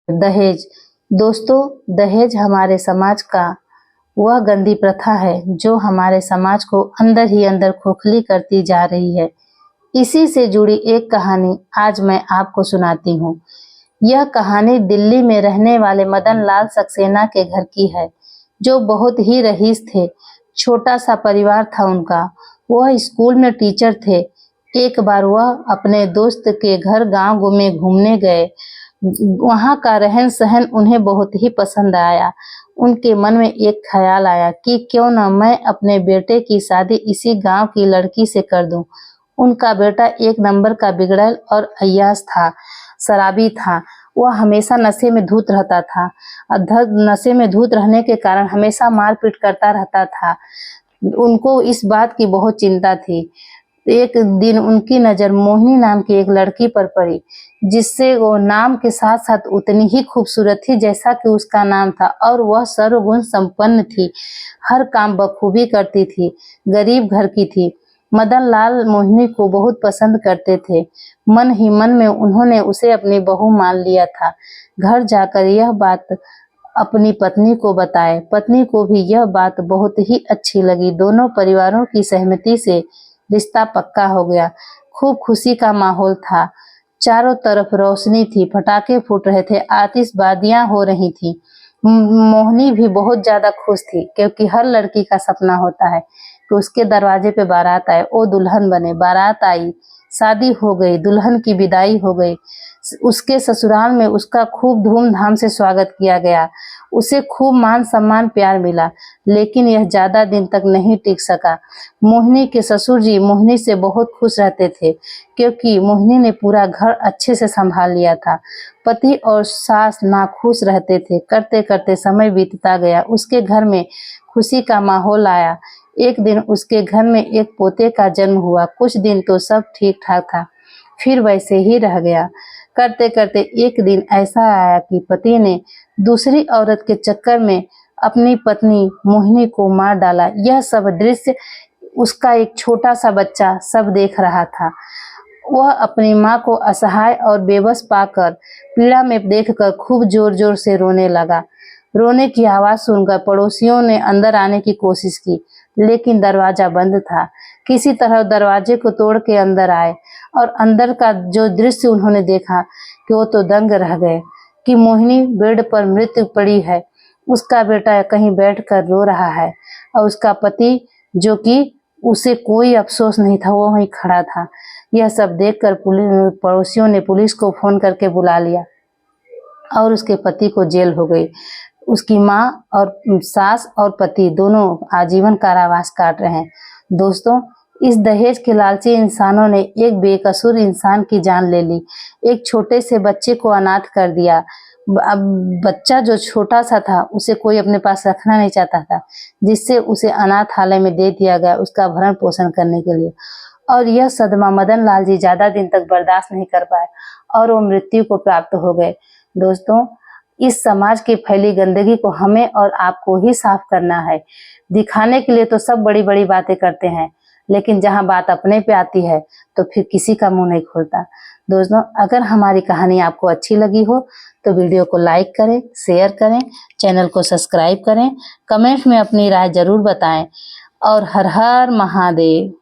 दहेज। दोस्तों, दहेज हमारे समाज का वह गंदी प्रथा है जो हमारे समाज को अंदर ही अंदर खोखली करती जा रही है। इसी से जुड़ी एक कहानी आज मैं आपको सुनाती हूँ। यह कहानी दिल्ली में रहने वाले मदन लाल सक्सेना के घर की है, जो बहुत ही रईस थे। छोटा सा परिवार था उनका। वह स्कूल में टीचर थे। एक बार वह अपने दोस्त के घर गांव में घूमने गए। वहां का रहन सहन उन्हें बहुत ही पसंद आया। उनके मन में एक ख्याल आया कि क्यों न मैं अपने बेटे की शादी इसी गांव की लड़की से कर दूं। उनका बेटा एक नंबर का बिगड़ैल और अय्याश था, शराबी था। वह हमेशा नशे में धुत रहता था। नशे में धुत रहने के कारण हमेशा मारपीट करता रहता था। उनको इस बात की बहुत चिंता थी। एक दिन उनकी नजर मोहिनी नाम की एक लड़की पर पड़ी, जिससे वो नाम के साथ साथ उतनी ही खूबसूरत थी जैसा कि उसका नाम था, और वह सर्वगुण संपन्न थी। हर काम बखूबी करती थी। गरीब घर की थी। मदन लाल मोहिनी को बहुत पसंद करते थे। मन ही मन में उन्होंने उसे अपनी बहू मान लिया था। घर जाकर यह बात अपनी पत्नी को बताए। पत्नी को भी यह बात बहुत ही अच्छी लगी। दोनों परिवारों की सहमति से रिश्ता पक्का हो गया। खूब खुशी का माहौल था। चारों तरफ रोशनी थी, पटाखे फूट रहे थे, आतिशबाजियां हो रही थी। मोहिनी भी बहुत ज्यादा खुश थी, क्योंकि हर लड़की का सपना होता है कि उसके दरवाजे पे बारात आए, वो दुल्हन बने। बारात आई, शादी हो गई, दुल्हन की विदाई हो गई। उसके ससुराल में उसका खूब धूमधाम से स्वागत किया गया। उसे खूब मान सम्मान प्यार मिला, लेकिन यह ज्यादा दिन तक नहीं टिक सका। मोहिनी के ससुर जी मोहिनी से बहुत खुश रहते थे, क्योंकि मोहिनी ने पूरा घर अच्छे से संभाल लिया था। पति और सास नाखुश रहते थे। करते करते समय बीतता गया। उसके घर में खुशी का माहौल आया। एक दिन उसके घर में एक पोते का जन्म हुआ। कुछ दिन तो सब ठीक ठाक था, फिर वैसे ही रह गया। करते करते एक दिन ऐसा आया कि पति ने दूसरी औरत के चक्कर में अपनी पत्नी मोहिनी को मार डाला। यह सब दृश्य उसका एक छोटा सा बच्चा सब देख रहा था। वह अपनी माँ को असहाय और बेबस पाकर, पीड़ा में देखकर खूब जोर जोर से रोने लगा। रोने की आवाज सुनकर पड़ोसियों ने अंदर आने की कोशिश की, लेकिन दरवाजा बंद था। किसी तरह दरवाजे को तोड़ के अंदर आए, और अंदर का जो दृश्य उन्होंने देखा कि वो तो दंग रह गए कि मोहिनी बेड पर मृत पड़ी है। उसका बेटा कहीं बैठकर रो रहा है, और उसका पति, जो कि उसे कोई अफसोस नहीं था, वो वहीं खड़ा था। यह सब देखकर पड़ोसियों ने पुलिस को फोन करके बुला लिया, और उसके पति को जेल हो गई। उसकी माँ और सास और पति दोनों आजीवन कारावास काट रहे हैं। दोस्तों, इस दहेज के लालची इंसानों ने एक बेकसूर इंसान की जान ले ली। एक छोटे से बच्चे को अनाथ कर दिया। अब बच्चा जो छोटा सा था, उसे कोई अपने पास रखना नहीं चाहता था, जिससे उसे अनाथालय में दे दिया गया उसका भरण पोषण करने के लिए। और यह सदमा मदन लाल जी ज्यादा दिन तक बर्दाश्त नहीं कर पाए, और वो मृत्यु को प्राप्त हो गए। दोस्तों, इस समाज की फैली गंदगी को हमें और आपको ही साफ करना है। दिखाने के लिए तो सब बड़ी बड़ी बातें करते हैं, लेकिन जहां बात अपने पे आती है तो फिर किसी का मुंह नहीं खुलता। दोस्तों, अगर हमारी कहानी आपको अच्छी लगी हो तो वीडियो को लाइक करें, शेयर करें, चैनल को सब्सक्राइब करें, कमेंट में अपनी राय जरूर बताएं, और हर हर महादेव।